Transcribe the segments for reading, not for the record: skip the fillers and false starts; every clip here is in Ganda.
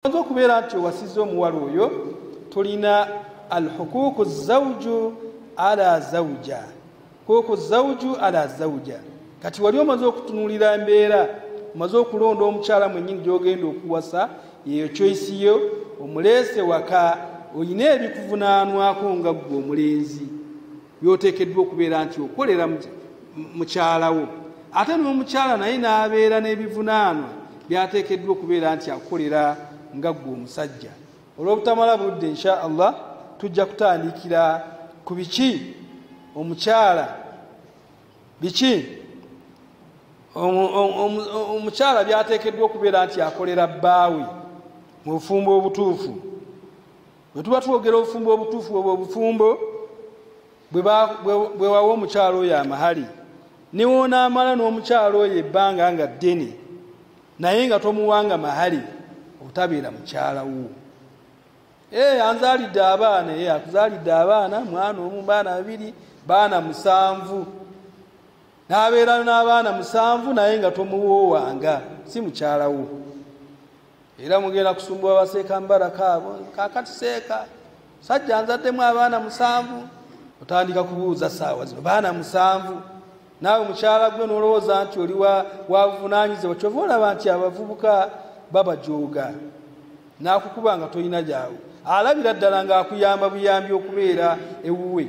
Nzo kubeera nti owasizza omuwala oyo tulina alhuquuqu zawju ala zawja, huquuqu zawju ala zawja. Kati wali omaze okutunuulira embeera, omaze okulonda omukyala mwennyini gy'ogenda okuwasa, yeyo choice yo, omuleese waka, oyina ebikuvunaanwako nga ggwe omulenzi by'oteekeddwa okubeera nti okolera mukyalawo, ate n'omukyala naye n'abeera n'ebivunaanwa byateekeddwa okubeera nti akolera nga ggwe omusajja. Olw'obutamala budde insha Allah tujja kutandikira ku biki omukyala omukyala byateekeddwa okubeera nti akolera bbaawe mu bufumbo obutuufu. Bwe tuba twogera obufumbo obutuufu, obwo obufumbo bwe wawa omukyala oyo amahali, niwoonaamala n'omukyala oyo ebbanga nga ddene naye nga tomuwanga mahali, obutabeera mukyala wo. Anzaalidde abaana, akuzaalidde abaana, mwana omu, baana babiri, baana 7, n'abeera n'abaana 7 naye nga tomuwoowanga, si mukyala wo. Era mugenda kusumbwa baseeka mbaraka abo, kaakati seeka sajja nzaddemu abaana 7, otandika kubuuza saawa zino baana 7. Naawe mukyala gwe n'olowooza nti oli wabuvunaanyizibwa, kyova olaba nti abavubuka babajooga, n'akukuba nga tolina gyawe, alabira ddala ng'akuyamba buyambi okubeera ewuwe.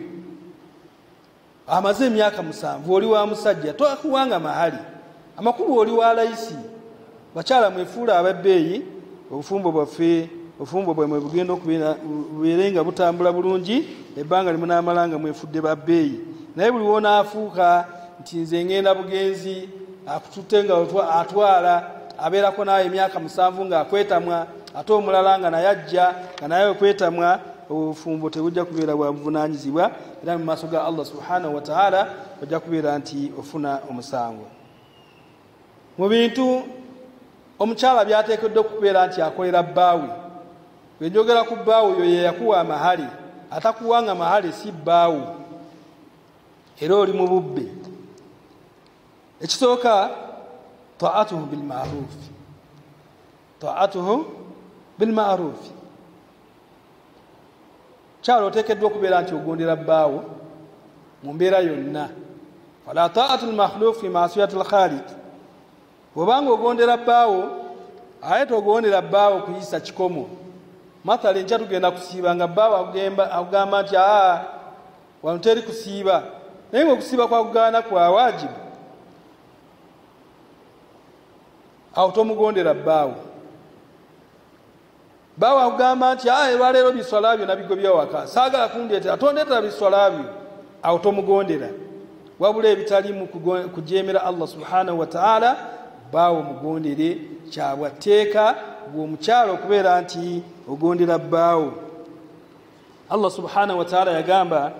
Amaze emyaka 7 oli wa musajja, tokuwanga mahali, amakulu oli wa layisi. Bakyala mwefuula ababbeeyi, obufumbo bwaffe, obufumbo bwemwe bugenda okubeere nga butambula bulungi, ebbanga limunaamala nga mwefudde babbeeyi. Naye buli wonaafuuka nti nze ngenda bugenzi, akututte nga atwala, abeerako nawe emyaka 7 ng'akwetamwa, ate omulala nga naye ajja nga naye okwetamwa, obufumbo tebujja kubeera bwa buvunaanyizibwa, era mu maaso ga Allah subhanahu wa ta'ala ojja kubeera nti ofuna omusango. Mu bintu omukyala byateekeddwa okubeera nti akolera bbaawe. Bwe njogera ku bbaawe, oyo ye yakuwa amahali, atakuwanga mahali si bbaawe, era oli mu bubbe. Ekisooka taatuhu bilma'ruf, taatuhu bilma'ruf. Kyalo oteekeddwa okubeera nti ogondera bbaawo mu mbeera yonna. Fala taatu lmakhluq fi maasiyati lkhaliq. Bw'obanga ogondera bbaawo, aye togondera bbaawo kuyisa kikomo. Mathala enkya tugenda kusiiba nga bbaawo akugamba nti wano teri kusiiba, naye ng'okusiiba kwakugaana kwa waajibu, awo tomugondera bbaawo. Bbaawo akugamba nti olwaleero biswala byo nabigobya waka, saagala kundeetera, tondeetera biswala byo, awo tomugondera. Wabula ebitalimu kujeemera Allah subhanahu wa ta'ala, bbaawo mugondere, kyabwatteeka bw'omukyala okubeera nti ogondera bbaawo. Allah subhanahu wa ta'ala yagamba,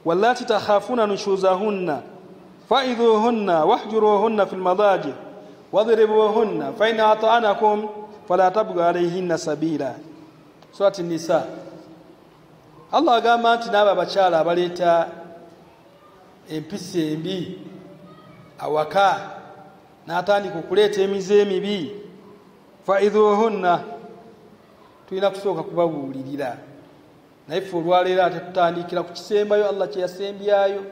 wallati takhafuna nushuzahunna fa'idhuhunna wahjuruhunna fil madaji wadribuhunna fa in ata'anakum fala tabghu alayhinna sabila. Surati Nisa. Allah agamba nti n'abo abakyala abaleeta empisa embi awaka, n'atandika okuleeta emize emibi, fa'idhuhunna, tulina kusooka kubabuulirira. Naye ffe olwaleero ate tutandikira ku kisembayo Allah kye yasembyayo.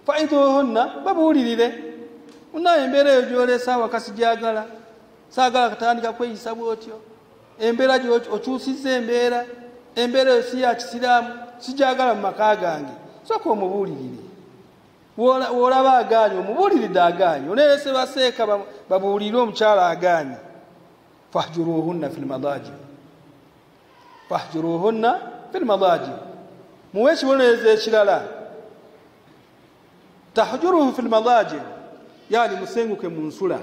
Fa'idhuhunna, babuulirire. Munaye embeera eyo gy'oleesa awaka sigyagala, saagala katandika kweyisa bw'otyo, embeera gy'okyusizza embeera eyo si ya kisiraamu, sigyagala mu maka gange, sooka omubuulirire. W'olaba agaanye, omubuuliridde agaanye, oneerese baseeka babuulire omukyala agaanye. Fahjuruhunna fil madaji, fahjuruhunna fil madaji. Muwe ekibonerezo ekirala, tahjuruhu fil madaji, yani musenguke mu nsula.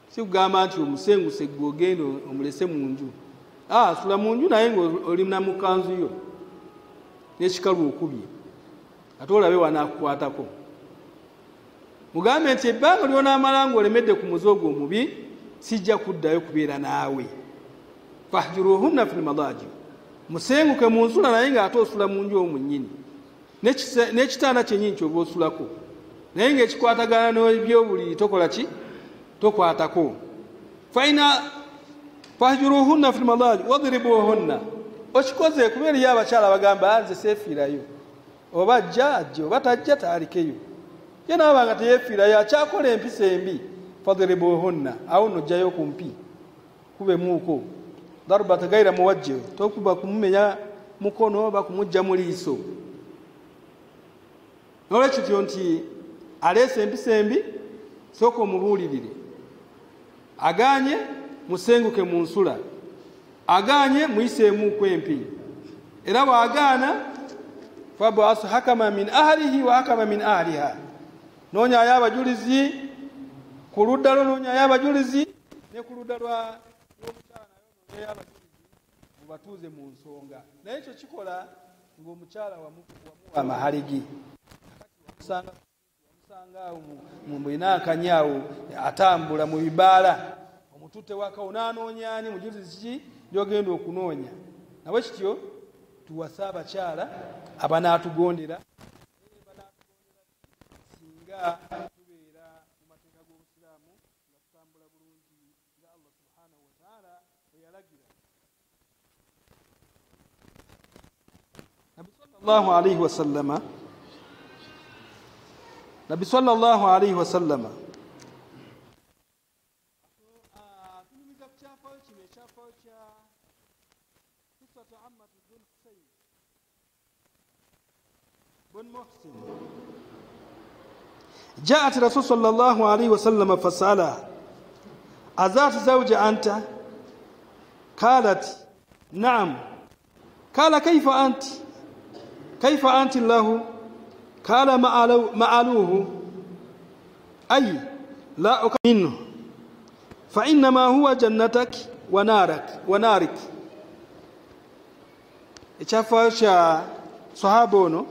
Si kugamba nti omusenguse gwe ogenda omulese mu nju. Asula mu nju naye ng'oli na mu kanzu yo n'ekikalu okubye, ate olabe wanaakukwatako. Mugambe nti ebbanga ly'onaamala ng'olemedde ku muze ogwo omubi, sijja kuddayo kubeera naawe. Fahjuruhunna fil madaji, musenguke mu nsula naye ng'ate osula mu nju omwo nnyini, n'ekitanda kyennyini ky'oba osulako, naye ng'ekikwatagana n'ebyobuliri tokola ki? Tokwatako. fahjuruhunna fil madaji wadribuhunna okikoze kubera y'abakyala bagamba nze seefiirayo oba jjajja oba tajja taalikeyo ye naabanga teyeefiirayo akyakola empisa embi fadribuhunna awo nojjayo kumpi kube muuko darbata gaira muwajjih tokuba kumumenya mukono oba kumujja mu liiso nolwekityo nti aleese empisa embi sooka omubuulirire aganye musenguke mu nsula aganye muyiseemu kwempi era bw'agaana fab'asu hakama min ahlihi wa hakama min ahliha noonyaayo abajulizi ku ludda lwo noonyaayo abajulizi ne ku ludda lw'omukyala nayo abajulizi mubatuuze mu nsonga naye ekyo kikola ng'omukyala wamuwa amahaligi wamusanga mu bwenaakanyaawo atambula mu bibaala omututte wakawo n'anoonyaani mujulizi ki gy'ogenda okunoonya nabwe kityo tuwasa abakyala abanaatugondera singa tubeera mu mateeka g'obusiraamu nga tutambula bulungi nga Allah subhanahu wa ta'ala bwe yalagira. Nabi sallallahu alayhi wa sallama tunyumiza ku kyafaayo kino ekyafaayo kya qissatu ammatu bun Husayn bun Muhsin جاءت رسول صلى الله عليه وسلم فسألها أذات زوج أنت؟ قالت نعم. قال كيف أنت له؟ قال معلوه أي لا أكره منه فإنما هو جنتك ونارك. إتشافى صحابونه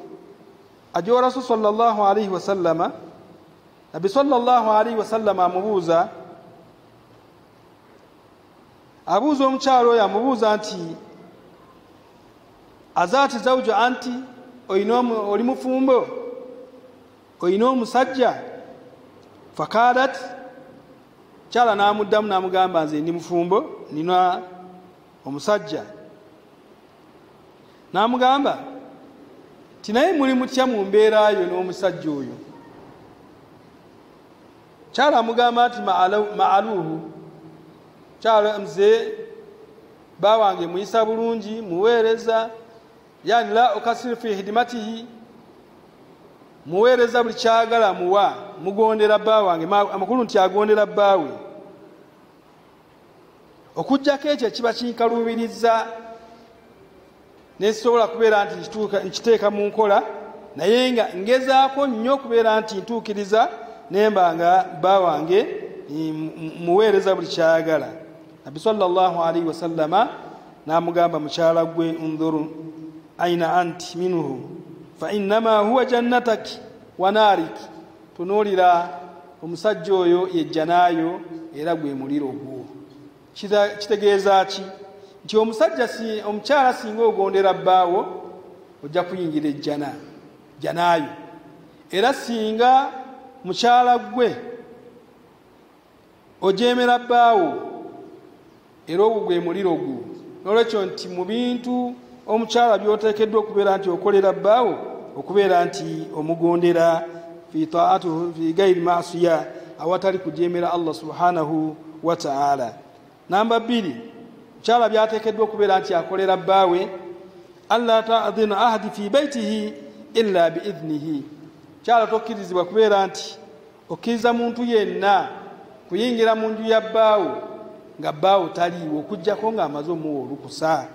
أجو رسول صلى الله عليه وسلم Nabi sallallahu alayhi wa sallam amubuuza omukyalo oyo amubuuza nti azaati zawju anti oli mufumbo oyina omusajja fakalat kyala n'amuddamu n'amugamba nze ndi mufumbo nina omusajja n'amugamba tinaye muli mutya mu mbeera yo n'omusajja oyo kyala amugamba nti maaluhu kyala nze bawange muyisa bulungi muweereza yani la ukasiru fi hidimatihi muweereza buli kyagala muwa mugondera bawange amakulu nti agondera baawe okujjako ekyo kiba kinkaluubiriza nesobola kubeera nti nkiteeka mu nkola naye nga ngezaako nnyo okubeera nti ntuukiriza nembanga bawange muweereza buli kyayagala. Nabi sallallahu alayhi wa sallama n'amugamba mukyala gwe undhuru aina anti minhu fa innama huwa jannatak wa narik, tunuulira omusajja oyo yejjanaayo era gwe muliro gwo. Kitegeeza ki? Nti omukyala singa ogondera bbaawo ojja kuyingira ejjanaayo, era singa mukyala gwe ojeemera bbaawo era ogwo gwe muliro gwo. Nolwekyo nti mu bintu omukyala by'oteekeddwa okubeera nti okolera bbaawo okubeera nti omugondera fi taatuhu fi gayri maasiya, awatali kujeemera Allah subhanahu wa ta'ala. Namba 2, mukyala byateekeddwa okubeera nti akolera bbaawe alla ta'dhina ahadi fi baytihi illa biidhnihi. Kyala tokkirizibwa kubeera nti okkiriza muntu yenna kuyingira mu nju ya bbaawo nga bbaawo taliiwo okuggyako ng'amaze omuwa olukusa.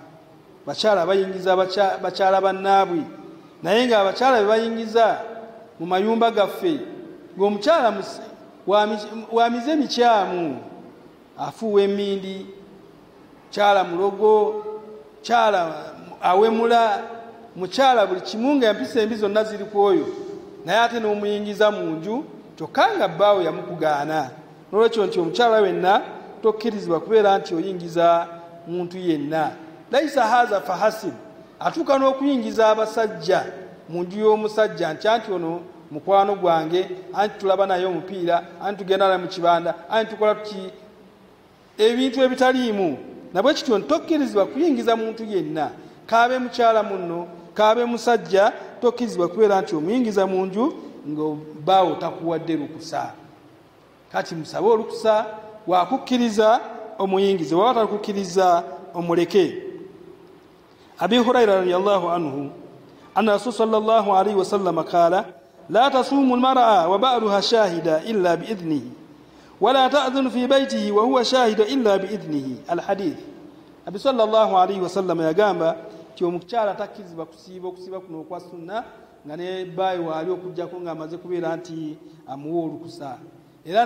Bakyala bayingiza bakyala bannaabwe, naye nga abakyala be bayingiza mu mayumba gaffe ng'omukyala wamize mikyamu, afuuwa emmindi, kyala mulogo, kyala awemula, mukyala buli kimu nga empisa embi zonna ziri ku oyo, naye ate n'omuyingiza mu nju kyokka nga bbaawo yamukugaana. Nolwekyo nti omukyala wenna tokkirizibwa kubeera nti oyingiza muntu yenna. Laisa haza fahasin, atuuka n'okuyingiza abasajja mu nju y'omusajja nti ono mukwano gwange, anti tulaba naye omupiira, anti tugenda naye mu kibanda, anti tukola tuki, ebintu ebitaliimu nabwe kityo tokkirizibwa kuyingiza muntu yenna kaabe mukyala munno kaabe musajja tokkirizibwa kubeera nti omuyingiza mu nju ng'obbaawo takuwadde lukusa. Kati musabe olukusa wakukkiriza omuyingize, waba takukkiriza omuleke. Abi Hurayra radiyallahu anhu anna Rasul sallallahu alayhi wa sallam qala la tasumu al-mar'a wa ba'luha shahida illa bi idhnihi wa la ta'dhun fi baytihi wa huwa shahida illa bi idhnihi. Al-hadith. Abi sallallahu alayhi wa sallam yagamba ti omukyala takkizibwa kusiiba kuno kwa sunna nga ne bayi wali okujjako nga amaze kubeera nti amuwa olukusa. Era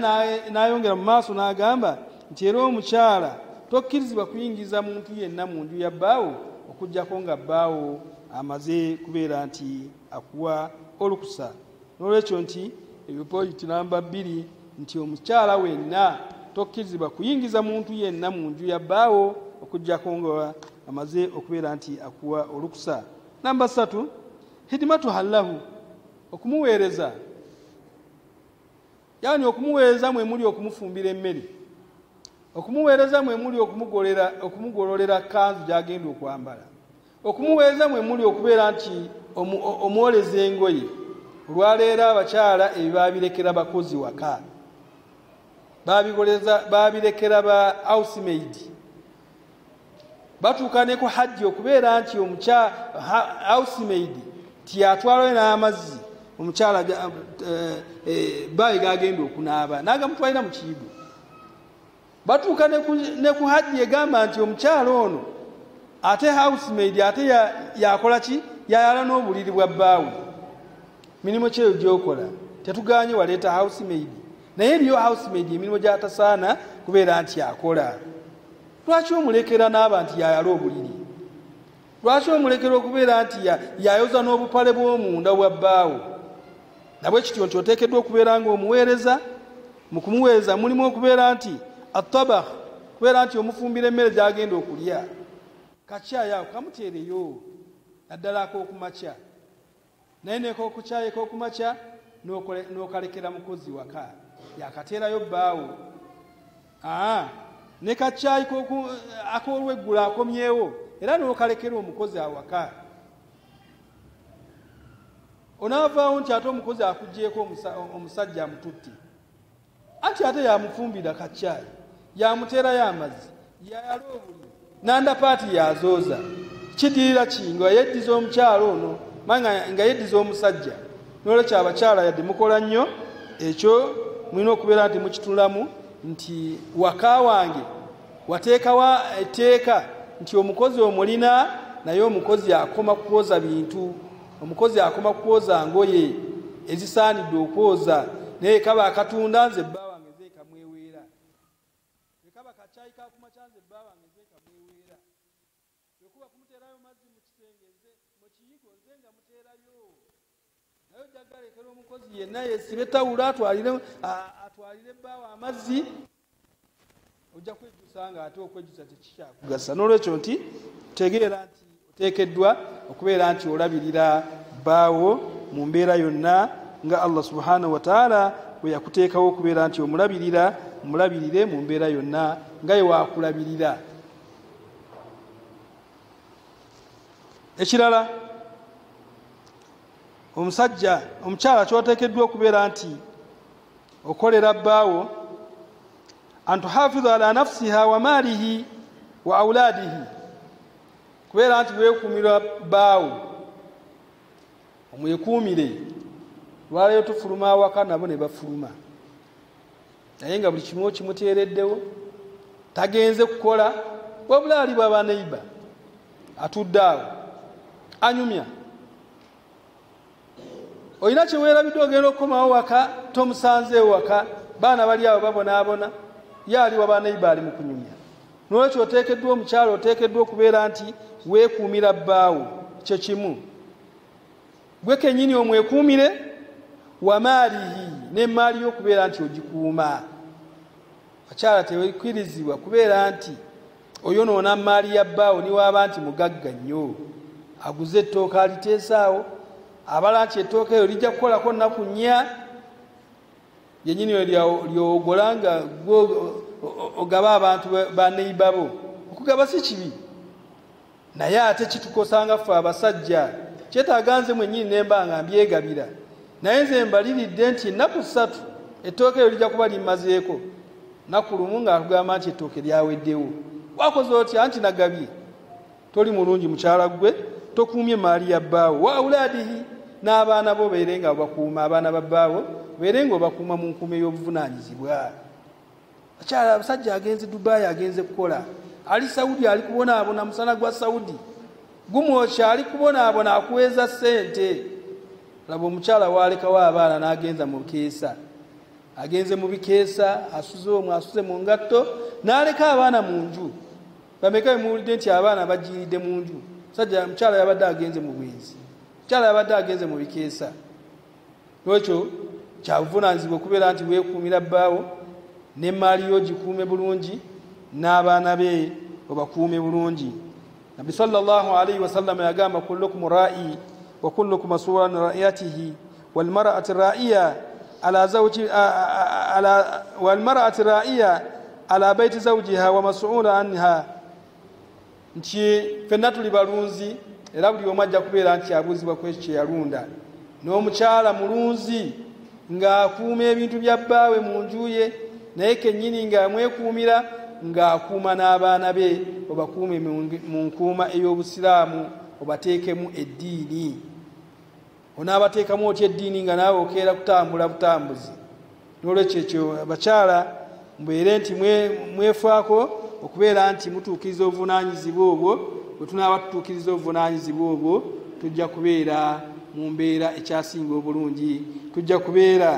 n'ayongera mu maaso n'agamba nti era omukyala tokkirizibwa kuyingiza muntu yenna mu nju ya bbaawo okujjako nga bbaawo amaze kubeera nti akuwa olukusa. N'olwekyo nti ebyo point namba 2 nti omukyala wenna tokkirizibwa kuyingiza muntu yenna mu nju ya bbaawo okujjako nga amaze okubeera nti akuwa olukusa. Namba 3 hidimatu hallahu, okumuweereza. Yani okumuweereza mwe muli okumufumbira emmere, okumuweereza mwe muli okumugololera kanzu gy'agenda okwambala, okumuweereza mwe muli okubeera nti omwoleza engoye. Olwaleero abakyala ebyo babirekera bakozi waka, babirekera ba housemaid. Batuuka ne ku hajji okubeera nti housemaid tiyatwalayo n'amazzi omukyala bayi gagenda okunaaba nagamutwalira mu kiyigo. Batuuka ne ku hajji egamba nti omukyala ono ate housemaid ate yakola ki, yayala n'obuliri bwa bbaawe. Mirimu kyeyo gyokola tetuganye waleeta housemaid, naye eriyo housemaid emirimu gy'atasaana kubeera nti akola. Lwaki omulekera n'aba nti yayala obuliri? Lwaki omulekera okubeera nti yayoza n'obupale bw'omunda bwa bbaawo? Nabwe kityo nti oteekeddwa okubeera ng'omuweereza. Mu kumuweereza mulimu okubeera nti attabakh, kubeera nti omufumbira emmere gy'agenda okulya. Kakyaya ako kamuteereyo naddala ak'okumakya, naye nek'okukyayi ek'okumakya n'okalekera mukozi waka, yakateerayo bbaawo. Ne kakyayi ak'olweggulo akomyewo era n'okalekera omukozi awaka. Onaavaawo nti ate omukozi akugyeko omusajja amututte, anti ate yamufumbira kakyayi, yamuteerayo amazzi, yayala obuliri, nanda paati yazooza. Kidirira kinga yeddiza omukyalo ono nga yeddiza omusajja. N'olwekyo abakyala yadde mukola nnyo ekyo, mulina okubeera nti mukitulamu nti waka wange wateekawo etteeka nti omukozi omulina, naye omukozi akoma kwoza bintu, omukozi akoma kwoza ngoye ezisaanidde okwoza, naye kaba akatunda nze bba wange nze kamweweera, ekaba kakyayi kakumakya nze bba wange nze kamweweera, ekuba kumuteerayo mazzi mu kisenge nze mu kiyigo nze nga muteerayo. Naye ojja galekera omukozi yenna yeesibe tawulo atwalire bbaawo amazzi, ojja kwejjusa nga ate okwejjusa tekikyakugasa. N'olwekyo nti tegeera nti oteekeddwa okubeera nti olabirira bbaawo mu mbeera yonna nga Allah subhanahu wa ta'ala bwe yakuteekawo okubeera nti omulabirire mu mbeera yonna nga ye waakulabirira. Ekirala, omukyala kyoteekeddwa okubeera nti okolera bbaawo antuhafidha ala nafsiha wa maalihi wa auladihi, kubeera nti weekuumira bbaawo, omwekuumire. Lwaleero tufuluma awaka nabo ne bafuluma, naye nga buli kimu kimuteereddewo, tagenze kukola, wabula ali baba neiba atudde awo anyumya. Olina kyeweerabidde ogenda okukomawo waka, tomusanzeewo waka, baana bali awo babonaabona, ye ali waba neiba ali mu kunyumya. N'olwekyo oteekeddwa omukyala, oteekeddwa okubeera nti weekuumira bbaawo. Kye kimu, gwe kennyini omwekuumire, wa maalihi, n'emmaali y'okubeera nti ogikuuma. Akyala tewekkirizibwa kubeera nti oyonoona maali ya bbaawo niwaaba nti mugagga nnyo, aguze ettooke aliteesaawo, abala nti ettooke eyo lijja kukolako nnaku 4, yennyini lyogola nga ogaba abantu ba neiba bo okugaba si kibi naye ate kitukosanga ffe abasajja kyetaaganze mwennyini nemba nga mbyegabira naye nze mbaliridde nti ennaku 3 ettooke eryo lijja kuba limmazeeko naku lumu ng'akugamba nti ettooke lyaweddewo wakoze otya nti nagabye toli mulungi mukyala gwe tokuumye maali ya bbaawo wa awulaadihi n'abaana bo beere nga bakuuma abaana ba bbaawo beere nga obakuuma mu nkuuma ey'obuvunaanyizibwa akyala abasajja agenze Dubai agenze kukola ali Saudi ali kubonaabona musana gwa Saudi gumwokya ali kubonaabona akuweza ssente laba omukyala waalekawo abaana n'agenza mu bikeesa agenze mu bikeesa asuze omwo asuze mu ngatto n'aleka abaana mu nju bameka muwulidde nti abaana bajiridde mu nju musajja mukyala yabadde agenze mu bwenzi mukyala yabadde agenze mu bikeesa lwekyo kyabuvunaanyizibwa okubeera nti weekuumira bbaawo n'emmaali yo gikuume bulungi n'abaana be obakuume bulungi Nabi sallallahu alayhi wa sallam yagamba kullukum ra'i wa kullukum mas'ulun ra'iyatihi wal mar'atu ra'iya ala zawji wal mar'atu ra'iya ala bayti zawjiha wa mas'ula anha nti fenna tuli balunzi era buli omu ajja kubeera nti abuuzibwa ku ekyo kye yalunda n'omukyala mulunzi ng'akuuma ebintu bya bbaawe mu nju ye naye kennyini ng'amwekuumira ng'akuuma n'abaana be obakuume mu nkuuma ey'obusiraamu obateekemu eddiini onaabateekamu otya eddiini nga naawe okeera kutambula butambuzi n'olwekyo ekyo abakyala mubeere nti mwefaako okubeera nti mutuukiriza obuvunaanyizibwa obwo bwe tunaaba tutuukiriza obuvunaanyizibwa obwo tujja kubeera mu mbeera ekyasinga obulungi tujja kubeera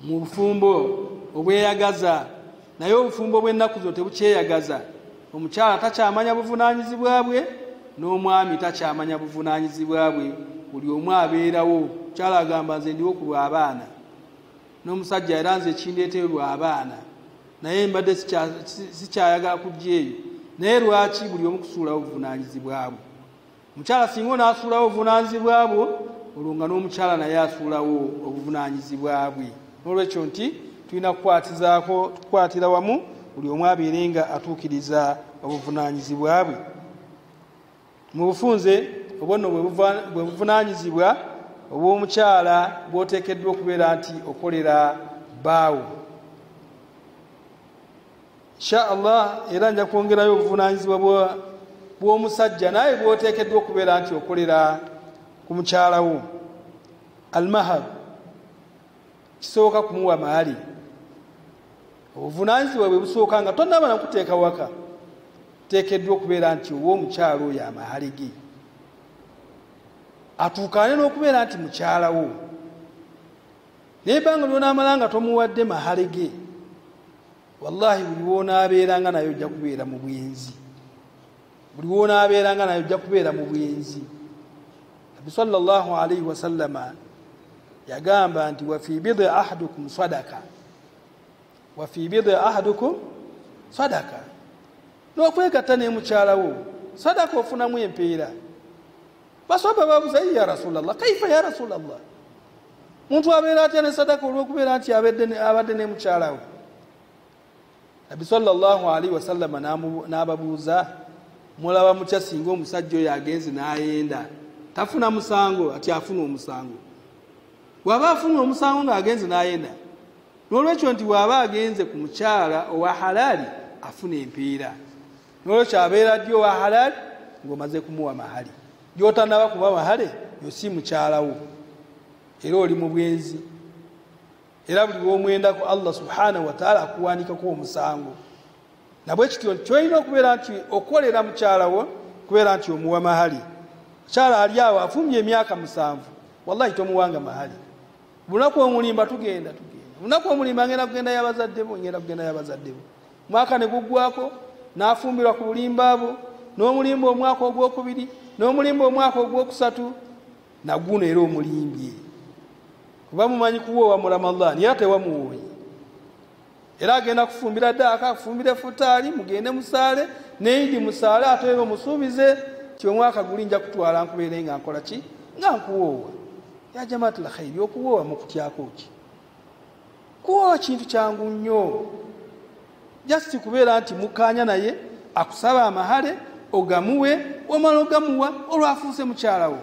mu bufumbo obweyagaza naye obufumbo bw'ennaku zo tebukyeyagaza omukyala takyamanya buvunaanyizibwa bwe n'omwami takyamanya buvunaanyizibwa bwe buli omu abeerawo omukyala agamba nze ndiwo ku lw'abaana n'omusajja era nze kindeeteyo lw'abaana naye mbadde sikyayagala kujja eyo naye lwaki buli omu kusuulawo obuvunaanyizibwa bwe omukyala singa onaasuulawo obuvunaanyizibwa bwo olwo nga n'omukyala naye asuulawo obuvunaanyizibwa bwe n'olwekyo nti tulina kukwatira wamu buli omu abeere nga atuukiriza obuvunaanyizibwa bwe mu bufunze obwonno bwe buvunaanyizibwa obw'omukyala bw'oteekeddwa okubeera nti okolera bbaawo insha Allah era nja kwongerayo obuvunaanyizibwa bw'omusajja naye bw'oteekeddwa okubeera nti okolera ku mukyalawo almahar kisooka kumuwa maali obuvunaanyizibwa bwe busooka nga tonnaba nakuteeka waka teekeddwa okubeera nti owa omukyala oyo amaali ge atuukaane n'okubeera nti mukyalawo naye ebbanga lyonaamala nga tomuwadde mahali ge wallahi buli woonaabeeranga naye ojja kubeera mu bwenzi buli woonaabeeranga naye ojja kubeera mu bwenzi Nabi sallallahu alayhi wa sallama yagamba nti wa fi bid'i ahadukum sadaka wa fi bid'i ahadukum sadaka n'okwegatta ne mukyalawo sadaka ofunamu empeera basaba babuuza ya rasulallah kaifa ya rasulallah muntu abeera atya ne sadaka olw'okubeera nti abadde ne mukyalawe Nabi sallallahu alayhi wa sallama n'ababuuza mulaba mutya singa omusajja oyo agenze n'ayenda tafuna musango ati afuna omusango waba afuna omusango ng'agenze n'ayenda n'olwekyo nti waba agenze ku mukyala owa halali afuna empeera n'olwekyo abeera ddi owa halali ng'omaze kumuwa mahali gy'otannaba kuba mahale yo si mukyalawo era oli mu bwenzi era buli w'omwendako Allah subhanahu wa ta'ala akuwandikako omusango nabwe kityo kyolina okubeera nti okolera mukyalawo kubeera nti omuwa mahali mukyala ali awo afumye emyaka 7 wallahi tomuwanga mahali lunaku omulimba tugenda lunaku omulimba ngenda kugenda y'abazadde bo mwaka ne guggwako n'afumbirwa ku bulimba abo n'omulimba omwaka ogwokubiri n'omulimba omwaka ogwokusatu naguno era omulimbye kuba mumanyi kuwoowa mu Ramadhan era tewamuwooye era agenda kufumbira ddaaka akufumbire futaali mugende musaale neidi musaale ate musuubize ti omwaka guli nja kutwala nkubeere nga nkola ki nga nkuwoowa ya jamaatul khairi okuwoowa mukutyako ki kuwoowa kintu kyangu nnyo just kubeera nti mukaanya naye akusaba amahale ogamuwe omala ogamuwa olwafuuse mukyalawo.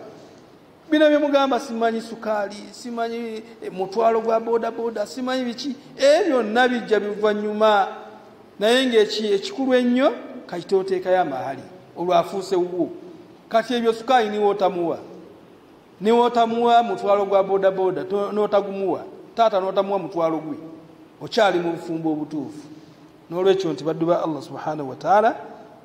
Bino bye mugamba simanyi sukaali, simanyi mutwalo gwa boda boda, simanyi biki, ebyo byonna bijja biva nnyuma. Naye ng'ekikulu ennyo kati oteekayo amahali olwafuuse wuwo. Kati ebyo sukaali niwo otamuwa mutwalo gwa boda boda n'otagumuwa, taata n'otamuwa mutwalo gwe, okyali mu bufumbo obutuufu. N'olwekyo nti baddu ba Allah subhanahu wa ta'ala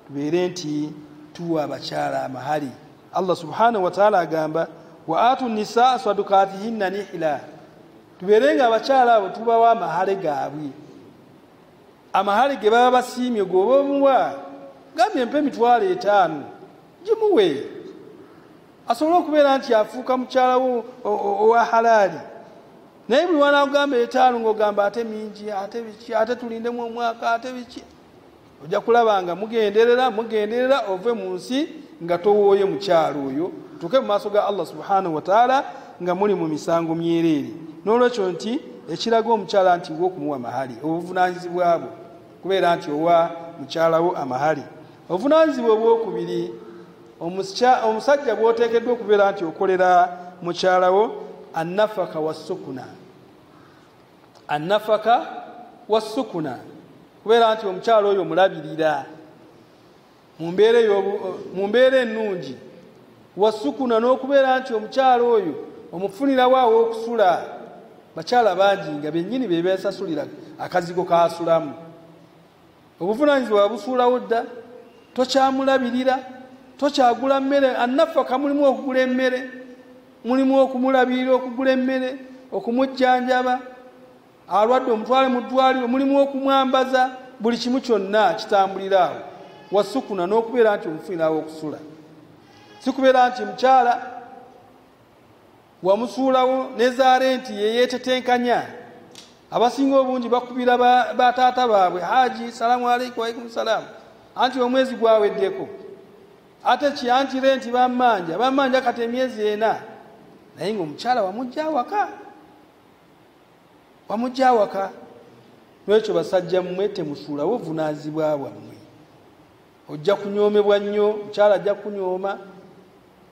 tubeere nti tuwa abakyala amahali. Allah subhanahu wa ta'ala agamba wa atu nisaa sadukatihinna nihila, tubeere nga abakyala abo tubawa amahale gaabwe. Amahale ge baba basiimye g'oba omuwa, gambye mpe emitwalo 5 gimuwe, asobole okubeera nti afuuka mukyala wo owa halaali. Naye buli wanaagamba 5 ng'ogamba ate mingi, ate biki, ate tulindemu omwaka, ate biki, ojja kulaba nga mugenderera ove mu nsi nga towooye mukyalo oyo, tuke mu maaso ga Allah subhanahu wa ta'ala nga muli mu misango myereere. N'olwekyo nti ekiraga omukyala nti gw'okumuwa amahali obuvunaanyizibwa bwo kubeera nti owa mukyalawo amahali. Obuvunaanyizibwa obwokubiri, omusajja bw'oteekeddwa okubeera nti okolera mukyalawo annafaka wassukuna. Annafaka wassukuna, kubeera nti omukyala oyo omulabirira mu mbeera ennungi, wassukuna n'okubeera nti omukyala oyo omufunirawo aw'okusula. Bakyala bangi nga bennyini be beesasulira akazigo kaasulamu. Obuvunaanyizibwa busuulawo dda, tokyamulabirira, tokyagula mmere. Annafaka mulimu okugula emmere, mulimu okumulabirira, okugula emmere, okumujjanjaba, alwadde omutwale mu ddwaliro, mulimu okumwambaza, buli kimu kyonna kitambuliraawo. Wassukuna n'okubeera nti omufunirawo okusula, si kubeera nti mukyala wamusuulawo nezaale nti yeyeetetenkanya. Abasinga obungi bakubira bataata baabwe, haji salaamu aleikum waalaikum salaamu, anti omwezi gwaweddeko, ate ki anti renti bammanja kati emyezi 4. Naye ng'omukyala wamujja awaka. Lwekyo basajja mmwe temusuulawo buvunaanyizibwa bwammwe. Ojja kunyoomebwa nnyo, mukyala ajja kunyooma,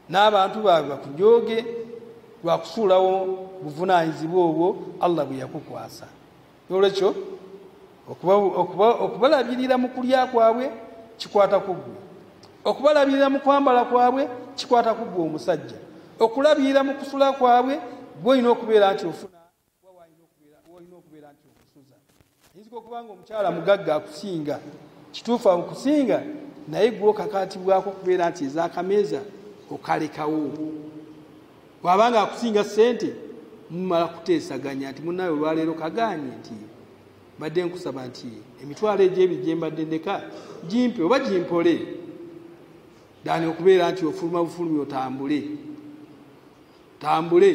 n'abantu baabwe bakujooge lwakusuulawo buvunaanyizibwa obwo Allah bwe yakukwasa. N'olwekyo okubalabirira mu kulya kwabwe kikwata ku ggwe, okubalabirira mu kwambala kwabwe kikwata ku ggwe omusajja, okulabirira mu kusula kwabwe gw'olina okubeera nti ofuna walina okubeera nti okusuza. Yinza okubanga omukyala mugagga akusinga, kituufu akusinga, naye gwe okakatibwako okubeera nti ez'akameeza okalekawo. Bw'abanga akusinga ssente mumala kuteesaganya nti munnawe olwaleero kagaanye nti mbadde nkusaba nti emitwalo egy'ebiri gye mbadde ndeka gimpe oba gimpole, ddaani okubeera nti ofuluma bufulumi otambule.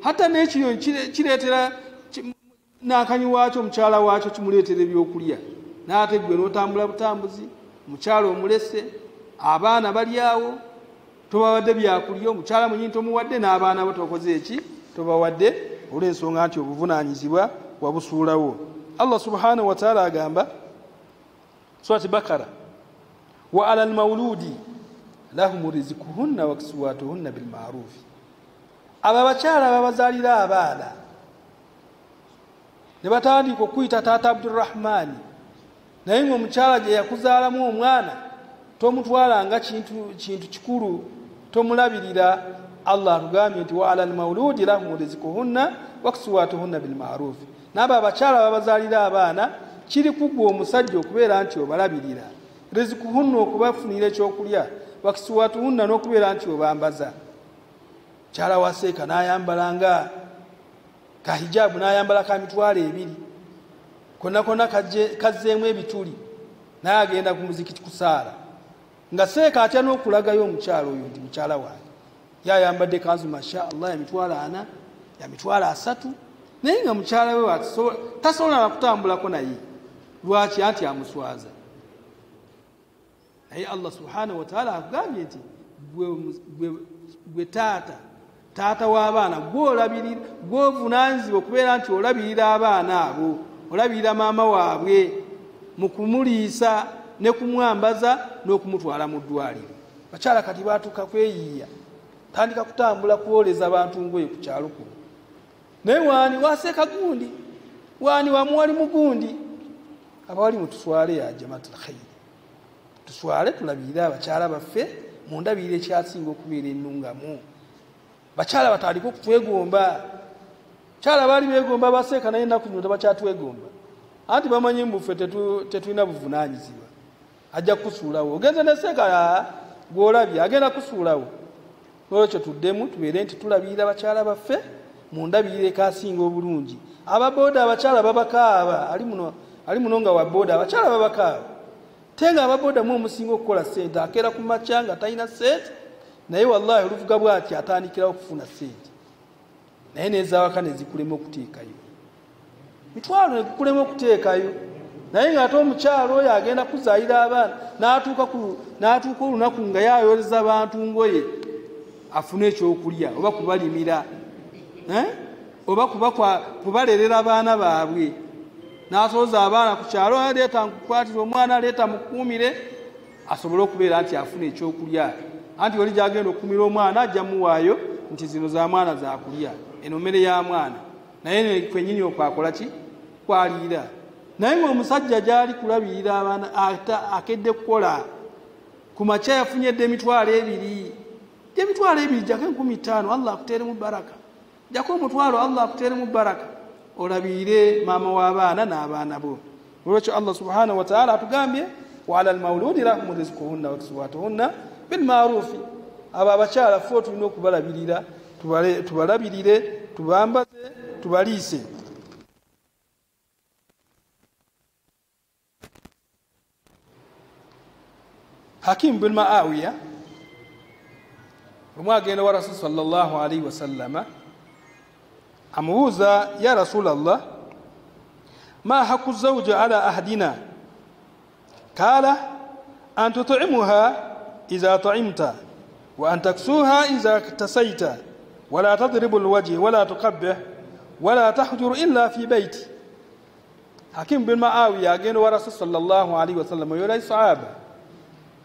Hatta n'ekiryo kireetera n'akanyi waakyo omukyala waakyo kimuleetera ebyokulya, n'ate gwe n'otambula butambuzi, mukyala omulese, abaana bali awo, tobawadde byakulya, omukyala mwennyini tomuwadde, n'abaana bo tokoze eki, tobawadde, olw'ensonga nti obuvunaanyizibwa wabusuulawo. Allah subhanahu wa ta'ala agamba surati Bakara, wa ala almawludi lahum rizquhunna wa kiswatuhunna bil ma'ruf. Abo abakyala babazaalira abaana ne batandika okuyita taata Abdurrahmani, naye ng'omukyala gye yakuzaalamu omwana tomutwala nga kintu kikulu, tomulabirira. Allah atugambye nti wa ala almawludi lahum rizquhunna wa kiswatuhunna bil ma'ruf. N'abo abakyala babazaalira abaana kiri ku ggwe omusajja okubeera nti obalabirira, rizquhunna okubafunira ekyokulya, wa kiswatuhunna n'okubeera nti obambaza. Mukyala waseeka n'ayambala nga kahijabu, n'ayambala ka mitwalo 2, konna kazzeemu ebituli, naye agenda ku muzikiti kusaala, nga seeka atya n'okulagayo omukyala oyo nti mukyala wange yayambadde kanzu masha Allah ya mitwalo 4, ya mitwalo 3, naye nga mukyala we tasobola na kutambulako naye. Lwaki? Anti amuswaza. Naye Allah subhanahu wa ta'ala akugambye nti gwe taata w'abaana gw'olabirira, gw'ovunaanyizibwa okubeera nti olabirira abaana abo, olabirira maama waabwe mu kumuliisa, ne kumwambaza n'okumutwala mu ddwaliro. Bakyala kati baatuuka kweyiiya, tandika kutambula kwoleza abantu ngoye ku kyalo kuno. Naye waani waseeka gundi, waani wamuwali mugundi. Abawali mutuswale ya jamaatul khayr, tuswale tulabirire abakyala baffe mu ndabirire ekyasinga okubeera ennungamu. Bakyala batandika okutwegomba. Kyala bali beegomba baseeka naye ennaku zino tebakyatwegomba. Anti bamanyi mbufe tetulina buvunaanyizibwa. Ajja kusuulawo. Ogenze ne seeka gw'olabye agenda kusuulawo. Olwekyo tuddemu tubeere nti tulabirira bakyala baffe mu ndabirire ekasinga obulungi. Ababooda abakyala babakaaba, ali muno nga wabooda abakyala babakaaba. Tenga ababooda mu omusinga okukola ssente akeera ku makya nga talina ssente, naye wallahi oluvuga bw'ati atandikirawo okufuna ssente. Naye n'ezaawaka ne zikulema okuteekayo. Mitwalo ne gukulema okuteekayo. Naye ng'ate omukyalo oyo agenda kuzaayira abaana n'atuuka olunaku nga yayoleza abantu ngoye afune ekyokulya oba kubalimira, oba kubalerera abaana baabwe. N'asooza abaana ku kyalo, leeta nkukwatire omwana, leeta mukuumire, asobole okubeera nti afuna ekyokulya. Anti oli gy'agenda okukumira omwana ajja muwaayo nti zino za mwana za kulya, eno mmere ya mwana. Naye kwennyini okwakola ki? Kwaliira. Naye ng'omusajja gy'ali kulabirira abaana akedde kukola, ku makya yafunyedde emitwalo 2. Emitwalo 2 jako 15, Allah akuteeremu baraka. Jako omutwalo, Allah akuteeremu baraka. Olabirire maama w'abaana n'abaana bo. Olwekyo Allah subhanahu wa ta'ala atugambye wa 'ala al-mawludi lahum rizquhunna wa kiswatuhunna bil ma'ruf. Abo abakyala ffe tulina okubalabirira, tubalabirire, tubambaze, tubaliise. Hakim bin Muawiya rumwagenda wa Rasul sallallahu alayhi wa sallama amuuza, ya Rasulallah, ma haqqu zawji ala ahdina? Qala an tut'imuha idha ta'imta wa an taksuha idha iktasaita wa la tadribu alwajh wa la tuqabbih wa la tahjur illa fi bayti. Hakim bin Muawiya agenda wa Rasul sallallahu alayhi wa sallam yola sahaba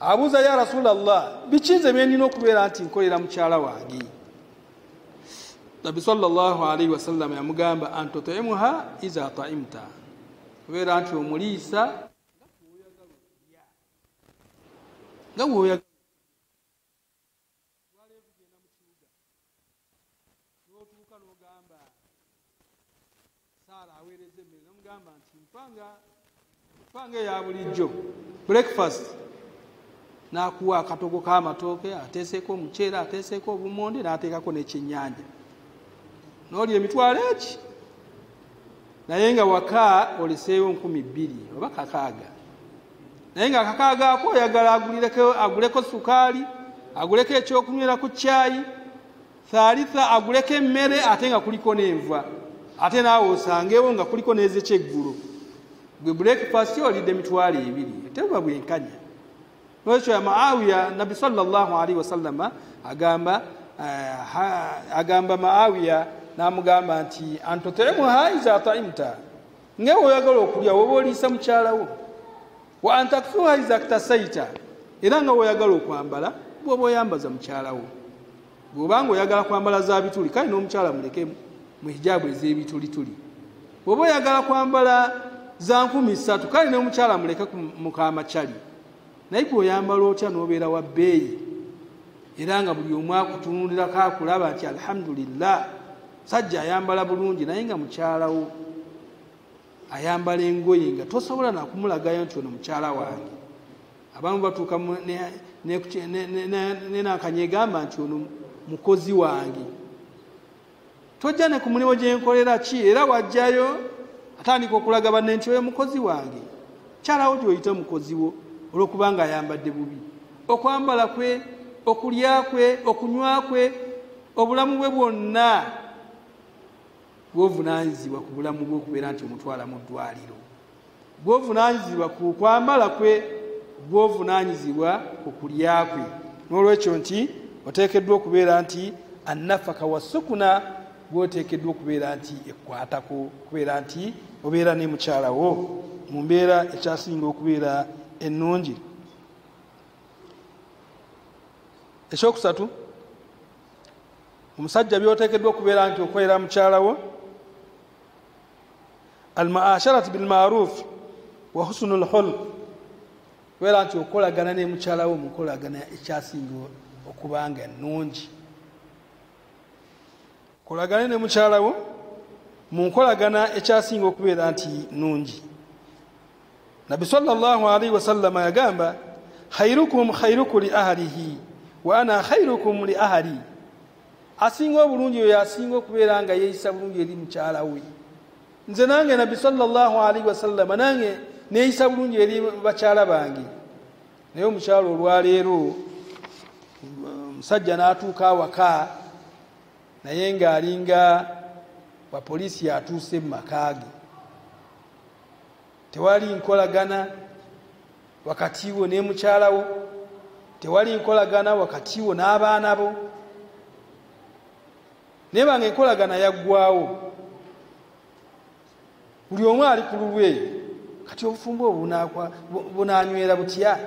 abuuza, ya Rasulallah, bikinze bye nina okubeera nti nkolera mukyala wange? Nabi sallallahu alayhi wa sallam yamugamba, antut'imuha iza ta'imta, kubeera nti omuliisa nga bw'oyagala. N'otuuka n'ogamba Saala aweereza emmere, n'omugamba nti mpanga eya bulijjo, breakfast. N'akuwa akatogo k'amatooke, ateeseeko omuceere, ateeseeko obumonde, n'ateekako n'ekyennyanja. N'oli emitwalo eki, naye nga waka oleseeyo 20,000 oba 600. Naye nga 600 ako oyagala aguleko sukaali, aguleko ekyokunywera ku caayi, thalitha aguleko emmere ate nga kuliko n'enva, ate naawe osangewo nga kuliko n'ez'ekyeggulo. Gwe breakfast olidde emitwalo 2, tebuba bwenkanya. Olwekyo ya Muawiya, Nabi sallallahu alayhi wa sallama agamba Muawiya n'amugamba nti antut'imuha iza ta'imta, nga oyagala okulya woba oliisa mukyalawo, wa antaksuha iza iktasaita, era nga oyagala okwambala bw'oba oyambaza mukyalawo. Bw'obanga oyagala kwambala za bituli, kale n'omukyala muleke mu hijaabu ez'ebitulituli. Bw'oba oyagala kwambala za 3,000, kale n'omukyala muleke mu kaamacali. Naye bw'oyambala otya n'obeera wa bbeeyi, era nga buli omu akutunuulirako akulaba nti alhamdulillah, sajja ayambala bulungi, naye nga mukyalawo ayambala engoye nga tosobola nakumulagayo nti ono mukyala wange. Abamu batuuka nenakanyegamba nti ono mukozi wange. Tojja ne ku mulimu gye nkolera ki, era wajjayo atandika okulaga banne nti oyo mukozi wange. Mukyalawo gy'oyita mukozi wo olw'okubanga ayambadde bubi. Okwambala kwe, okulya kwe, okunywa kwe, obulamu bwe bwonna bw'ovunaanyizibwa ku bulamu bwe okubeera nti omutwala mu ddwaliro. Bw'ovunaanyizibwa ku kwambala kwe, bw'ovunaanyizibwa ku kulya kwe. N'olwekyo nti oteekeddwa okubeera nti annafaka wasukuna, bw'oteekeddwa okubeera nti ekwatako, okubeera nti obeera ne mukyalawo mu mbeera ekyasinga okubeera ennungi. Ekyokusatu, omusajja byoteekeddwa okubeera nti okolera mukyalawo almuasharatu bilmaruf wa husnul khuluq, kubeera nti okolagana ne mukyalawo mukolagana ekyasinga okubanga ennungi. Kolagane ne mukyalawo munkolagana ekyasinga okubeera nti nnungi. Nabbi sallallahu alaihi wasallam yagamba khairukum khairukum li ahlihi wa ana khairukum li ahli, asinga obulungi oyo asinga okubeera nga yeeyisa bulungi eri mukyala we. Nze nange Nabbi sallallahu alaihi wasallam nange neeyisa bulungi eri bakyala bange. Naye omukyala olwaleero omusajja n'atuuka awaka naye ng'alinga bapoliisi atuuse mu maka ge. Tewali nkolagana wakati wo ne mukyalawo, tewali nkolagana wakati wo n'abaana bo. Naye bange enkolagana yaggwawo, buli omu ali ku lulwe. Kati obufumbo obwo bunaanywera butya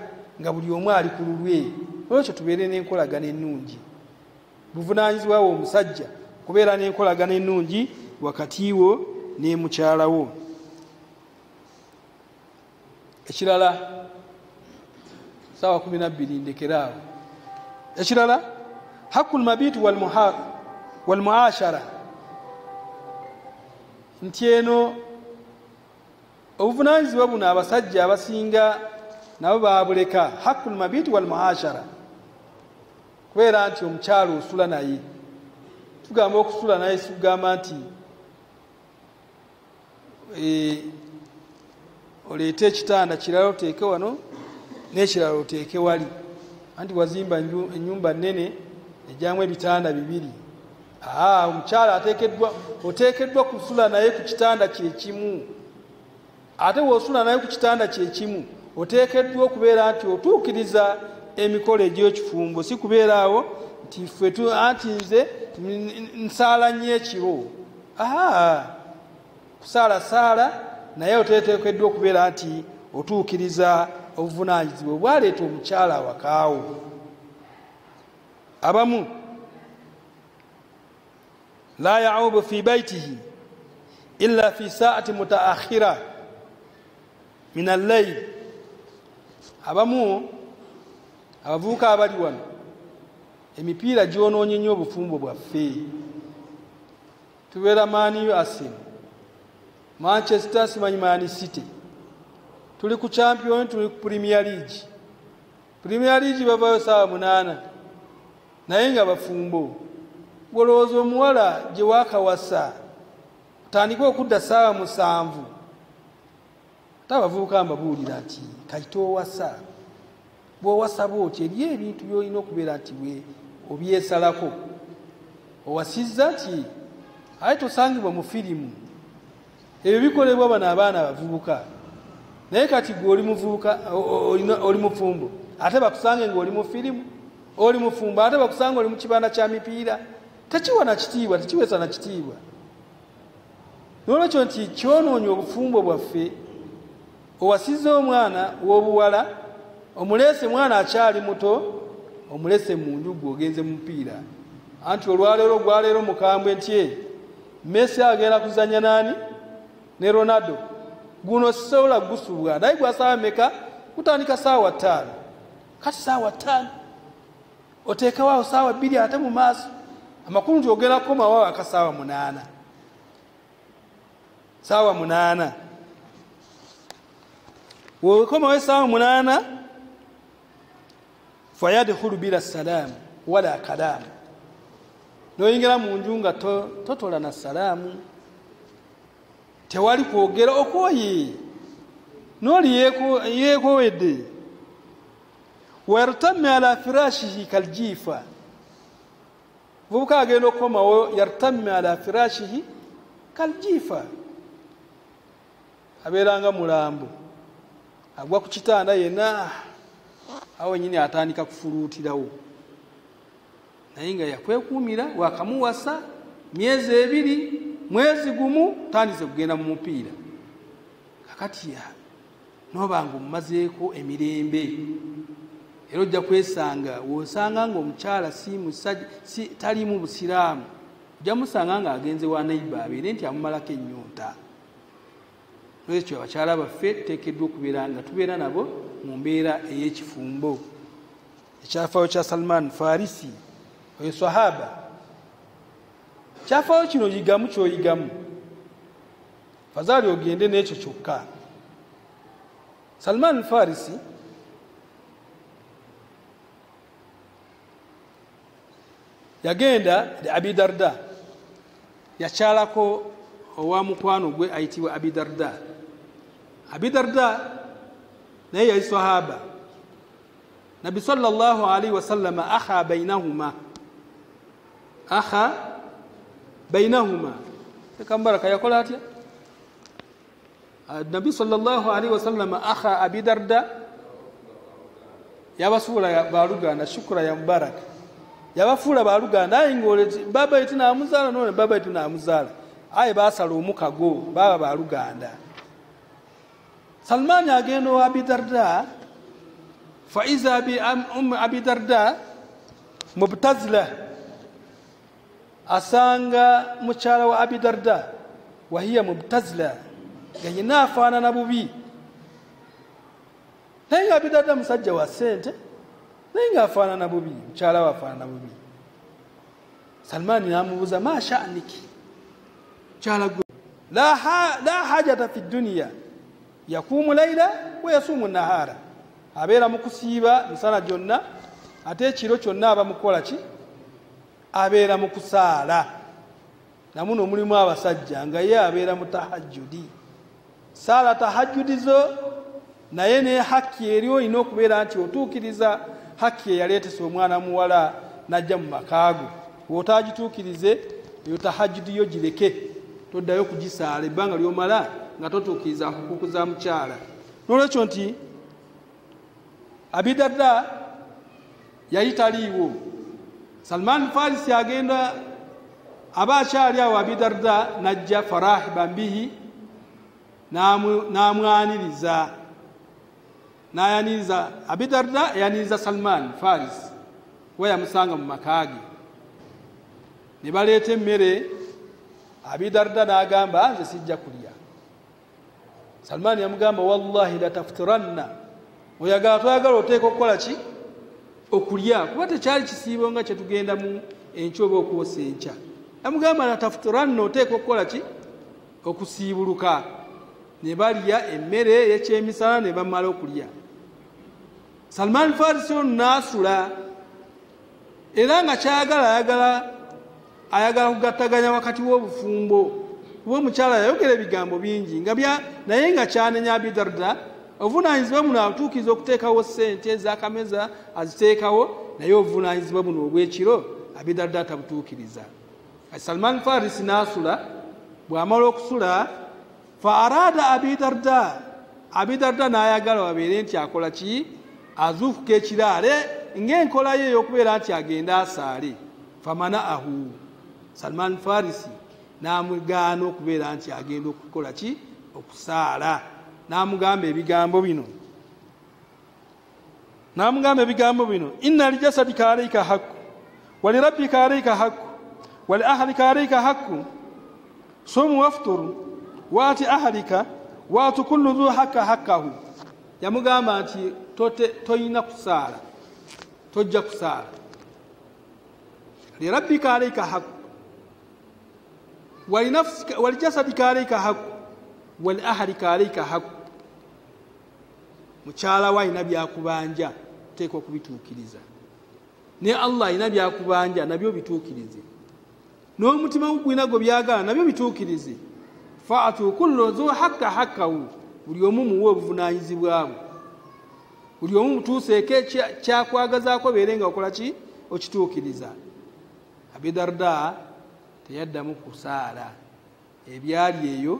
nga buli omu ali ku lulwe? Olwekyo tubeere n'enkolagana ennungi. Buvunaanyizibwa wo omusajja kubeera n'enkolagana ennungi wakati wo ne mukyalawo. Ekirala, sawa 12 ndekeraawo. Ekirala, haqqul mabit wal muashara, nti eno obuvunaanyizibwa buno abasajja abasinga nabo baabuleka. Haqqul mabit wal muashara, kubeera nti omukyalo osula naye. Tugamba okusula naye sikugamba nti oleete ekitanda kirala oteeke wano n'ekirala oteeke wali, anti wazimba ennyumba nnene ejjamu ebitanda 2. Omukyala oteekeddwa kusula naye ku kitanda kyekimu. Ate w'osula naye ku kitanda kyekimu oteekeddwa okubeera nti otuukiriza emikolo egy'ekifumbo, si kubeera awo nti ffe anti nze nsaala nnyo ekiro. Kusaalasaala naye oteeteekeddwa okubeera nti otuukiriza obuvunaanyizibwa obwaleeta omukyala awakaawo. Abamu la yaubu fi baitihi illa fi saati mutaakhira min al-layl. Abamu abavubuka abali wano emipiira gyonoonye nnyo obufumbo bwaffe. Tubeera Man U, Arsenal, Manchester, simanyi Man City, tuli ku champion, tuli ku Premier League. Premier League bavayo saawa 8 naye nga bafumbo. Golowooza omuwala gye waakawasa tandika okudda saawa 7. Ate abavubuka mbabuulira nti kayita owasa, bw'owasa bw'oti eriyo ebintu by'olina okubeera nti obyesalako. Owasizza nti aye tosangibwa mu firimu. Ebyo bikolebwa bano abaana abavubuka. Naye kati gwe oli muvubuka, oli mufumbo, ate bakusange ng'oli mu firimu. Oli mufumbo ate bakusange oli mu kibanda kya mipiira. Tekiwa na kitiibwa, tekiwesa na kitiibwa. N'olwekyo nti kyonoonya obufumbo bwaffe. Owasizza omwana w'obuwala, omulese mwana akyali muto, omulese mu nju gwogenze mu mupiira. Anti gwaleero mukambwe nti Messi agenda kuzanya nani ne Ronaldo. Guno sola gusubwa. Naye gwasaawa meka kutandika saawa 5. Kati saawa 5 oteeka waawo saawa 2 ate mu maaso. Amakulu nti ogenda kukoma waawo akasaawa 8. Saawa 8. Wokomawo saawa 8 fayadkhulu bila salaam wala kalaam. Noyingira mu nju nga totola na salaamu. Tewali kwogera okoye. Noli yeekowedde. Wartammi ala firashihi kaljifa. Vubuka agenda okukomawo yartammi ala firashihi kaljifa. Abeeranga mulambo. Agwa ku kitanda yenna awo nyini atandika kufuluutirawo. Naye nga yakwekuumira wakamuwasa myezi 2, 1 mwezi gumu tandise kugenda mu mupiira. Kakati nobanga omumazeeko emirembe era ojja kwesanga wosanga ng'omukyala talimu busiraamu ojja musanga ng'agenze wa naiba abeere nti amumalako ennyonta. Ekyo abakyala baffe tuteekeddwa okubeera nga tubeera nabo mu mbeera ey'ekifumbo. Ekyafaayo kya Salman Farisi oyo sahaba, kyafaayo kino yigamu kyoyigamu, fazaali ogende n'ekyo kyokka. Salman Farisi yagenda Abi Darda, yakyalako owa mukwano gwe ayitibwa Abi Darda. Abi Darda naye yali sahaba. Nabi sallallahu alaihi wasallam akha bainahuma tekambaraka yakola atya. Nabi sallallahu alaihi wasallam akha Abi Darda yabasuula baluganda, shukra ya mubarak, yabafuula baluganda aye ng'oleti baba yetu n'amuzaala none baba yetu n'amuzaala aye baasala omukago baba baluganda. Salman agenda wa Abi Darda fa iza bi Abi Darda mubtazila, asanga mukyala wa Abi Darda wa hiya mubtazila gayina afaanana bubi. Naye nga Abi Darda musajja wa ssente naye nga afaanana bubi, mukyala we afaanana bubi. Salman n'amubuuza ma sha'niki, mukyala gwe la hajata fi dunya yakumu layla wa yasumu nahara, abeera mu kusiiba misana gyonna ate ekiro kyonna aba mukola ki, abeera mu kusaala. Namuno mulimu abasajja nga ye abeera mu tahajjudi, saala tahajjudi zo naye ne haki eri olina okubeera nti otuukiriza haki eyaleetesa omwana muwala najja mu makaago. Bw'otaagituukirize eyo tahajjudi yo gireke, toddayo kugisaala ebbanga ly'omala nga totuukiriza hukuku za mukyala. N'olwekyo nti Abi Darda yali taliiwo. Salman Farisi agenda aba akyali awo, Abi Darda najja farahiban bihi n'amwaniriza, n'ayaniriza Abi Darda, yaniriza Salman Farisi we yamusanga mu makaage. Ne baleeta emmere, Abi Darda n'agamba nze sijja kulya. Salman yamugamba wallahi lataftiranna, oyagala twagala oteeka okukola ki, okulya, kuba tekyali kisiibo nga kyetugenda mu enkya oba okwosa enkya. Yamugamba lataftiranna, oteeka okukola ki, okusiibuluka. Ne balya emmere ey'ekyemisana ne bamala okulya. Salman Farisi ono n'asula, era nga kyayagala ayagala kugattaganya wakati w'obufumbo, kuba omukyala yayogera ebigambo bingi naye nga kyanenya Abi Darda. Obuvunaanyizibwa buno atuukiriza okuteekawo ssente ez'akameza aziteekawo, naye obuvunaanyizibwa buno obw'ekiro Abi Darda tabutuukiriza. Salman Farisi n'asula, bw'amala okusula fa arada Abi Darda, Abi Darda n'ayagala wabeere nti akola ki, azuukuka ekiraale ng'enkola ye ey'okubeera nti agenda asaale. Famana'ahu, Salman Farisi n'amugaana okubeera nti agenda okukola ki, okusaala. N'amugamba ebigambo bino, inna lijasadika alayka haqqu wa lirabbika alayka haqqu wa li ahlika alayka haqqu sum waftur waati ahlika waatu kullu dhu hakka haqqahu. Yamugamba nti toyina kusaala, tojja kusaala. Lirabbika alayka haqqu wa lijasadika alayka haqqu wa li ahlika alayka haqqu. Mukyala we alina byakubanja, teeka okubituukiriza. Ne Allah alina byakubanja, nabyo bituukirize. N'omutima gugwina gwe byagala, nabyo bituukirize. Fa'atu kullu dhu hakka haqqahu, buli omu muwe obuvunaanyizibwa bwe. Buli omu mutuuseeko kyakwagazaako beere nga okola ki, okituukiriza. Abi Darda teyaddamu kusaala. Ebyali eyo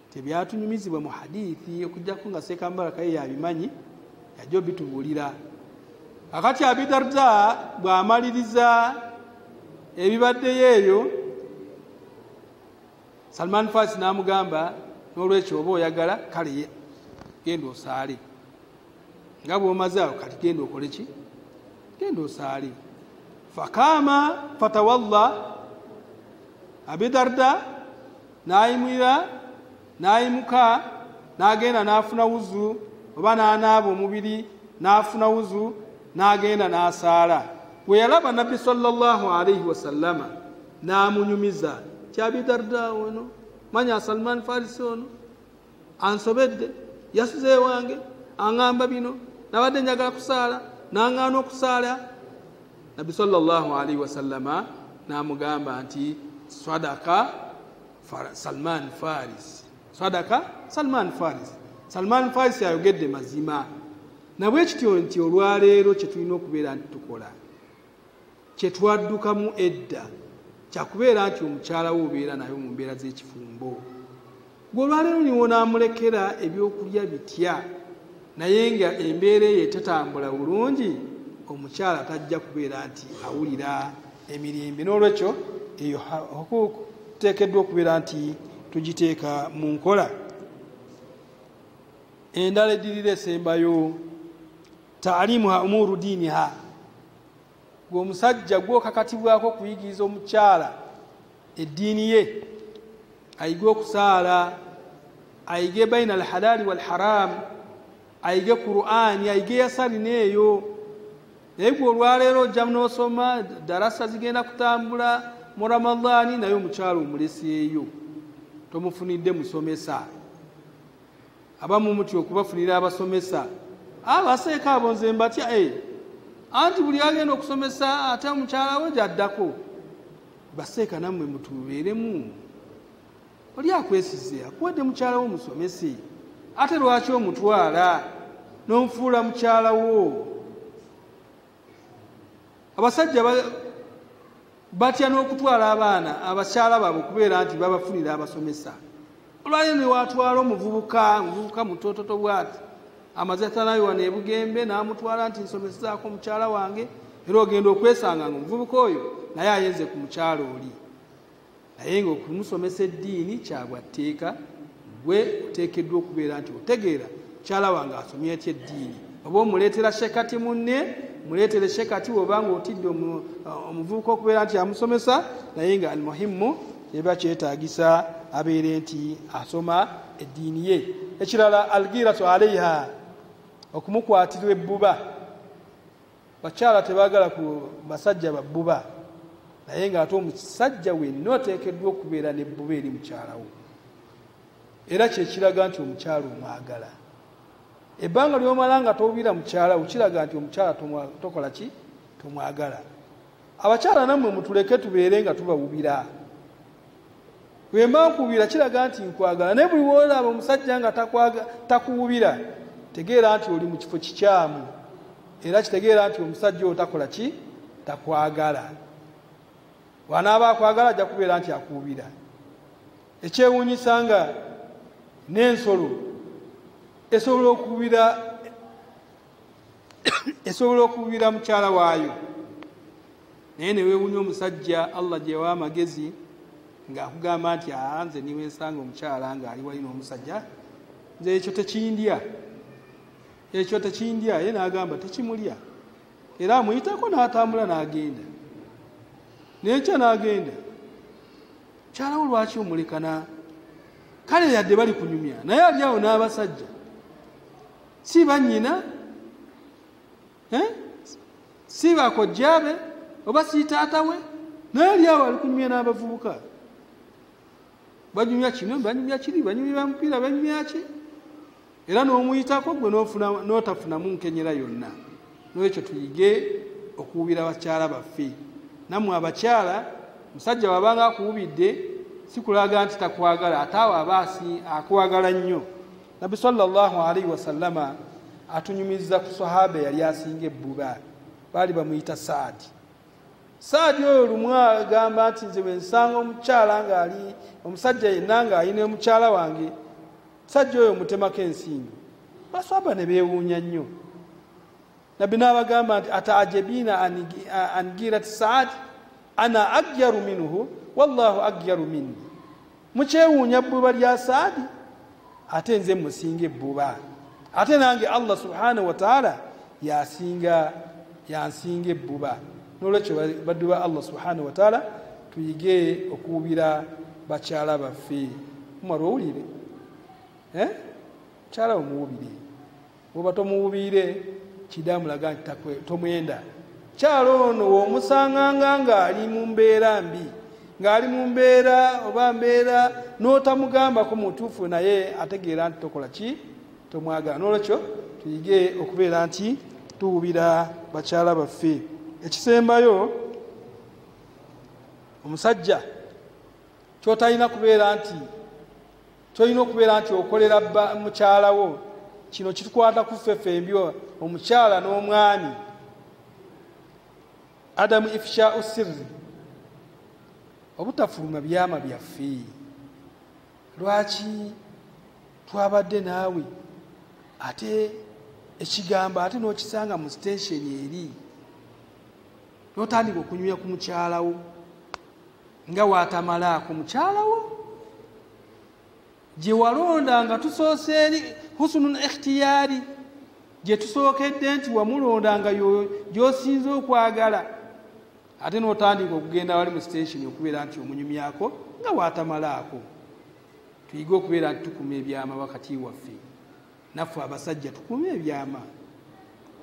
tebyatunyumizibwa mu hadithi, okujjako nga Sekambaraka ye yabimanyi, yajja bitubuulira. Kakati Abi Darda bw'amaliriza ebibaddeyo eyo, Salman Farisi n'amugamba n'olwekyo oba oyagala kale genda osaale nga bw'omaze awo kati genda okole ki genda osaale fakama fatawalla Abi Darda n'ayimira n'ayimuka n'agenda n'afuna wuzu oba n'anaaba omubiri n'afuna wuzu n'agenda n'asaala bwe yalaba nabbi sallallahu alayhi wasallama n'amunyumiza ti Abi Darda ono manya Salman Farisi ono ansobedde yasuze wange aŋŋamba bino nabadde njagala kusaala n'aŋŋaana okusaala nabbi sallallahu alayhi wasallama n'amugamba nti sadaka Salman Farisi sadaka Salman Farisi Salman Farisi ayogedde mazima nabwe kityo nti olwaleero kye tulina okubeera nti tukola kye twaddukamu edda kyakubeera nti omukyala wo obeera nayo mu mbeera z'ekifumbo gwe olwaleero niwo n'amulekera ebyokulya bitya naye nga embeera eyo etatambula bulungi omukyala tajja kubeera nti awulira emirembe n'olwekyo eyo tuteekeddwa okubeera nti tugiteeka mu nkola endala eddirira esembayo taalimuha umuru diiniha gwe omusajja gwokakatibwako okuyigiriza omukyala eddiini ye ayige okusaala ayige baina alhalaali walharamu ayige Qur'ani ayige yasalina eyo naye gwe olwaleero ojja n'osoma darasa zigenda kutambula mu Ramadhaani naye omukyala omuleseeyo tomufunidde musomesa abamu mutyo okubafunira abasomesa abaseeka abo nze mbatya anti buli agenda okusomesa ate omukyala we gyaddako baseeka nammwe mutubeeremu oli akwesize akuwadde mukyala wo musomese ate lwaki omutwala n'omufuula mukyala wo abasajja batya n'okutwala abaana abakyala baabwe okubeera nti babafunira abasomesa olwaleero ne watwala omuvubuka mutoototo bwati amaze tanayo wano e Bugembe n'amutwala nti nsomesezaako mukyala wange era ogenda okwesanga nga omuvubuka oyo naye ayenze ku mukyala oli naye nga okumusomesa eddiini kyagwa tteeka gwe oteekeddwa okubeera nti otegeera mukyala wange asomye etya eddiini oba omuleetera shekati munne muleetere shekati obanga otidde omuvubuka okubeera nti amusomesa naye nga almuhimmu eba kyetaagisa abeere nti asoma eddiini ye ekirala algiratu alaiha okumukwatirwa ebbuba bakyala tebaagala ku basajja babbuba naye nga ate omusajja wenna oteekeddwa okubeera nebbuba eri mukyalawo era kyekiraga nti omukyala omwagala ebbanga lyomala nga towubira mukyalawo kiraga nti omukyala tokola ki tomwagala abakyala nammwe mutuleke tubeere nga tubawubira wemba nkuwubira kiraga nti nkwagala naye buli woolaba omusajja nga takuwubira tegeera nti oli mu kifo kikyamu era kitegeera nti omusajja oyo takola ki takwagala wanaaba akwagala ajja kubeera nti akuwubira ekyewuunyisa nga n'ensolo esobola okuwubira mukyala waayo naye neweewuunya omusajja Allah gyewa amagezi ng'akugamba nti nze niwe nsanga omukyala ng'ali wali n'omusajja nze ekyo tekindya ye n'agamba tekimulya era amuyitako n'atambula n'agenda n'enkya n'agenda mukyalawo lwaki omulekana kale yadde bali kunyumya naye ali awo n'abasajja si bannyina si bakojjaabe oba si taata we naye ali awo ali kunyumya n'abavubuka banyumya kino banyumya kiri banyumya mupiira banyumya ki era n'omuyitako gwe n'otafunamu nkenyera yonna n'ekyo tuyige okuwubira bakyala baffe nammwe abakyala musajja wabanga akuwubidde si kulaga nti takwagala ate awo aba akwagala nnyo nabbi sallallahu alaihi wasallama atunyumiza ku sahaba yali asinga ebbuba baali bamuyita Saadi oyo lumu agamba nti nze bwe nsanga omukyala ng'ali omusajja yenna ng'ayina omukyala wange musajja oyo mutemako ensimbi baswaba ne beewuunya nnyo nabbi n'abagamba nti ataajabina angirati Saadi ana agyaru minhu wallahu agyaru minni mukyewuunya bbuba lya Saadi ate nze musinga ebbuba ate nange Allah subhanahu wa ta'ala yansinga ebbuba. Nolwekyo baddu ba Allah subhanahu wa ta'ala tuyige okuwubira bakyala baffe. Umar owulire mukyala omuwubire, oba tomuwubire kidamulaga nti tomwenda. Kyalo ono womusanganga ng'ali mu mbeera mbi, ng'ali mu mbeera oba mbeera n'otamugambako mutuufu naye ategeera nti tokola ki, tomwagala. Nolwekyo tuyige okubeera nti tuwubira bakyala baffe. Ekisembayo, omusajja kyotalina kubeera nti tolina okubeera nti okolera mukyalawo. Kino kitukwata ku ffeffe mbyo, omukyala n'omwami. Adamu ifsha'u sirri, obutafuluma byama byaffe. Lwaki twabadde naawe ate ekigambo ate n'okisanga mu station eri, n'otandika okunyumya ku mukyalawo nga waatamalaako mukyalawo gye walonda nga tusoose eri husnul ikhtiyari, gye tusookedde nti wamulonda nga gy'osinze okwagala, ate n'otandika okugenda wali mu station okubeera nti omunyumyako nga waatamalaako. Tuyige okubeera nti tukuma ebyama wakati waffe. Naffe abasajja tukuma ebyama.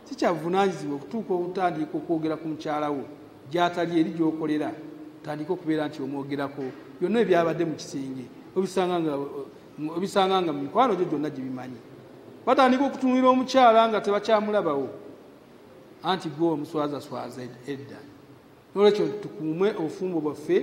Si kyavunaanyizibwa okutuuka okutandika okwogera ku mukyalawo gy'atali eri gy'okolera, tandika okubeera nti omwogerako byonna ebyabadde mu kisenge obisanga nga mu mikwano gyo gyonna gibimanyi. Batandika okutunulira omukyala nga tebakyamulabawo anti gwe omuswazaswaza edda. Nolwekyo tukuume obufumbo bwaffe.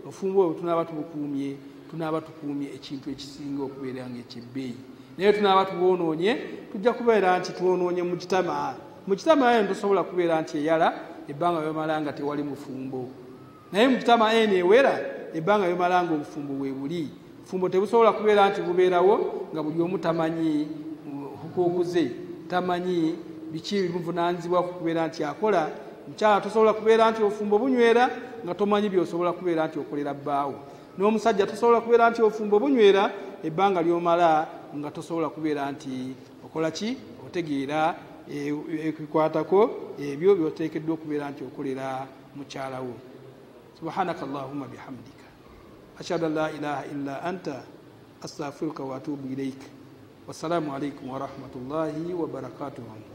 Obufumbo obwo tunaaba tubukuumye, tunaaba tukuumye ekintu ekisinga okubeera ng'ekyebbeeyi. Naye tunaaba tubwonoonye, tujja kubeera nti twonoonye mu kitama. Mu kitama eno tosobola kubeera nti eyala ebbanga byomala nga tewali mufumbo. Naye mu kitama eno ewera ebbanga byomala nga obufumbo bwe buli. Obufumbo tebusobola kubeera nti bubeerawo nga buli omu tamanyi hukuukuze, tamanyi biki ebimuvunaanyizibwa ku kubeera nti akola. Mukyala tosobola kubeera nti obufumbo bunywera nga tomanyi by'osobola kubeera nti okolera bbaawo. N'omusajja tosobola kubeera nti obufumbo bunywera ebbanga lyomala nga tosobola kubeera nti okola ki, otegeera ekikwatako ebyo by'oteekeddwa okubeera nti okolera mukyalawo. Subhanaka Allahumma bihamdika ashhadu an la ilaha illa anta astaghfiruka wa atubu ilayk. Wassalamu alaikum wa rahmatullahi wa barakatuh.